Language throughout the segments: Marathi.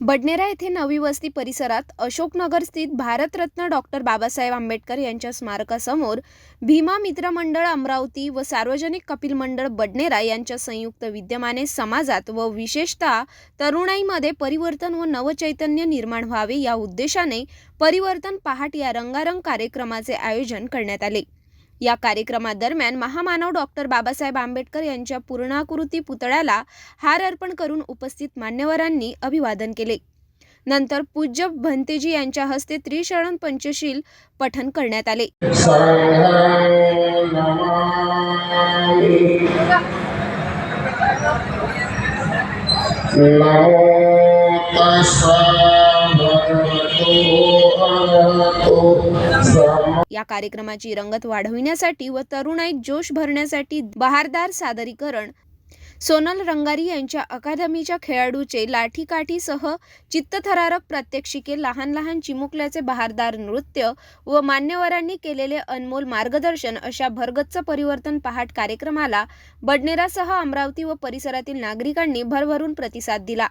बडनेरा येथे नवी वस्ती परिसरात अशोकनगर स्थित भारतरत्न डॉक्टर बाबासाहेब आंबेडकर यांच्या स्मारकासमोर भीमा मित्र मंडळ अमरावती व सार्वजनिक कपिल मंडळ बडनेरा यांच्या संयुक्त विद्यमाने समाजात व विशेषतः तरुणाईमध्ये परिवर्तन व नवचैतन्य निर्माण व्हावे या उद्देशाने परिवर्तन पहाट या रंगारंग कार्यक्रमाचे आयोजन करण्यात आले। या कार्यक्रमादरम्यान महामानव डॉक्टर बाबासाहेब आंबेडकर यांच्या पूर्णाकृती पुतळ्याला हार अर्पण करून उपस्थित मान्यवरांनी अभिवादन केले। नंतर पूज्य भंतेजी यांच्या हस्ते त्रिशरण पंचशील पठण करण्यात आले। या कार्यक्रमाची रंगत वाढविण्यासाठी व तरुणाईत जोश भरण्यासाठी बहारदार सादरीकरण, सोनल रंगारी यांच्या अकादमीच्या खेळाडूचे लाठीकाठीसह चित्तथरारक प्रात्यक्षिके, लहान लहान चिमुकल्याचे बहारदार नृत्य व मान्यवरांनी केलेले अनमोल मार्गदर्शन अशा भरगच्च परिवर्तन पहाट कार्यक्रमाला बडनेरासह अमरावती व परिसरातील नागरिकांनी भरभरून प्रतिसाद दिला।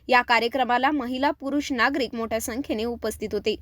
या कार्यक्रमाला महिला पुरुष नागरिक मोठ्या संख्येने उपस्थित होते।